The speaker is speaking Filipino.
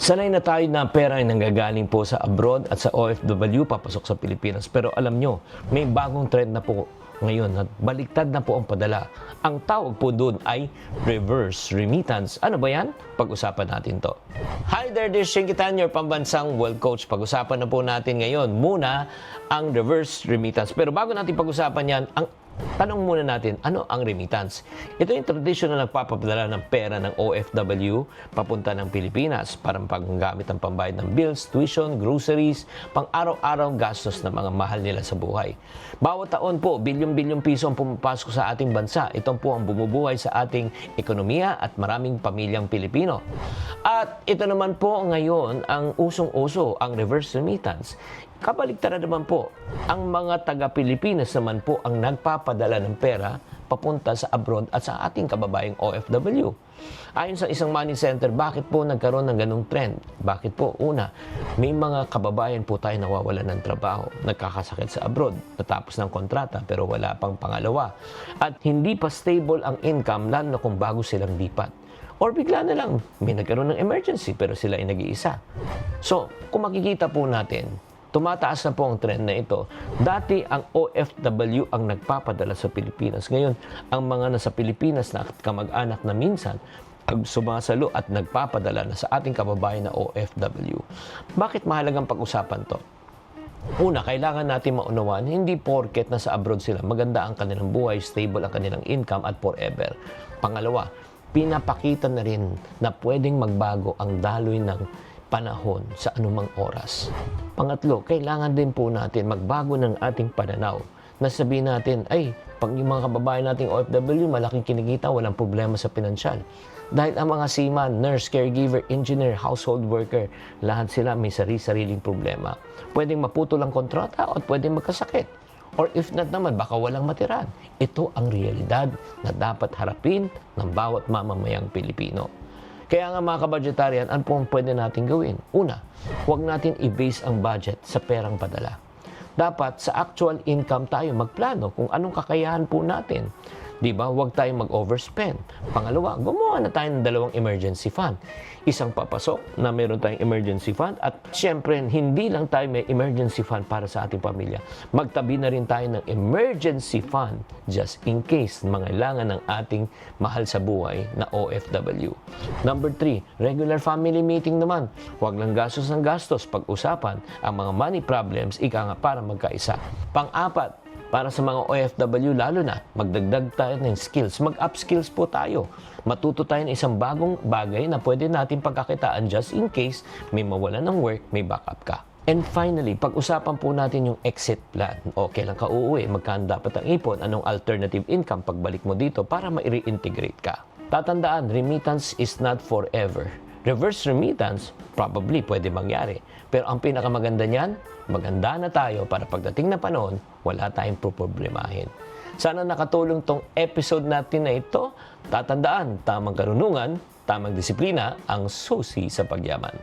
Sanay na tayo na pera ay nanggagaling po sa abroad at sa OFW papasok sa Pilipinas. Pero alam nyo, may bagong trend na po ngayon at baliktad na po ang padala. Ang tawag po doon ay reverse remittance. Ano ba yan? Pag-usapan natin to. Hi there, this is Shinkitan, your pambansang world coach. Pag-usapan na po natin ngayon muna ang reverse remittance. Pero bago natin pag-usapan yan, tanong muna natin, ano ang remittance? Ito yung traditional na nagpapapadala ng pera ng OFW papunta ng Pilipinas para panggamit ang pambayad ng bills, tuition, groceries, pang-araw-araw gastos ng mga mahal nila sa buhay. Bawat taon po, bilyon-bilyong piso ang pumapasok sa ating bansa. Ito po ang bumubuhay sa ating ekonomiya at maraming pamilyang Pilipino. At ito naman po ngayon ang usong-uso, ang reverse remittance. Kabaligtaran naman po, ang mga taga-Pilipinas naman po ang nagpapadala ng pera papunta sa abroad at sa ating kababayang OFW. Ayon sa isang money center, bakit po nagkaroon ng ganong trend? Bakit po? Una, may mga kababayan po tayo nawawalan ng trabaho, nagkakasakit sa abroad, natapos ng kontrata pero wala pang pangalawa. At hindi pa stable ang income lalo na kung bago silang lipat. Or bigla na lang, may nagkaroon ng emergency pero sila ay nag-iisa. So, kung makikita po natin, tumataas na po ang trend na ito. Dati, ang OFW ang nagpapadala sa Pilipinas. Ngayon, ang mga nasa Pilipinas na kamag-anak na minsan, sumasalo at nagpapadala na sa ating kababayan na OFW. Bakit mahalagang pag-usapan to? Una, kailangan natin maunawaan, hindi porket nasa abroad sila, maganda ang kanilang buhay, stable ang kanilang income at forever. Pangalawa, pinapakita na rin na pwedeng magbago ang daloy ng panahon sa anumang oras. Pangatlo, kailangan din po natin magbago ng ating pananaw na sabihin natin, ay, pag yung mga kababayan nating OFW, malaking kinikita, walang problema sa pinansyal. Dahil ang mga seaman, nurse, caregiver, engineer, household worker, lahat sila may sarili-sariling problema. Pwedeng maputol ang kontrata o pwedeng magkasakit. Or if not naman, baka walang matiran. Ito ang realidad na dapat harapin ng bawat mamamayang Pilipino. Kaya nga mga kabudgetarian, ano po ang pwede natin gawin? Una, huwag natin i-base ang budget sa perang padala. Dapat sa actual income tayo magplano kung anong kakayahan po natin. Diba? Huwag tayong mag-overspend. Pangalawa, gumawa na tayo ng dalawang emergency fund. Isang papasok na meron tayong emergency fund at syempre, hindi lang tayo may emergency fund para sa ating pamilya. Magtabi na rin tayo ng emergency fund just in case mangailangan ng ating mahal sa buhay na OFW. Number 3, regular family meeting naman. Huwag lang gastos ng gastos. Pag-usapan ang mga money problems, ika nga para magkaisa. Pang-apat, para sa mga OFW, lalo na, magdagdag tayo ng skills. Mag-upskills po tayo. Matuto tayo ng isang bagong bagay na pwede natin pagkakitaan just in case may mawalan ng work, may backup ka. And finally, pag-usapan po natin yung exit plan. O, kailan ka uuwi? Magkano dapat ang ipon? Anong alternative income pagbalik mo dito para ma-reintegrate ka? Tatandaan, remittance is not forever. Reverse remittance, probably pwede mangyari. Pero ang pinakamaganda niyan, maganda na tayo para pagdating na panahon, wala tayong problemahin. Sana nakatulong tong episode natin na ito. Tatandaan, tamang karunungan, tamang disiplina, ang susi sa pagyaman.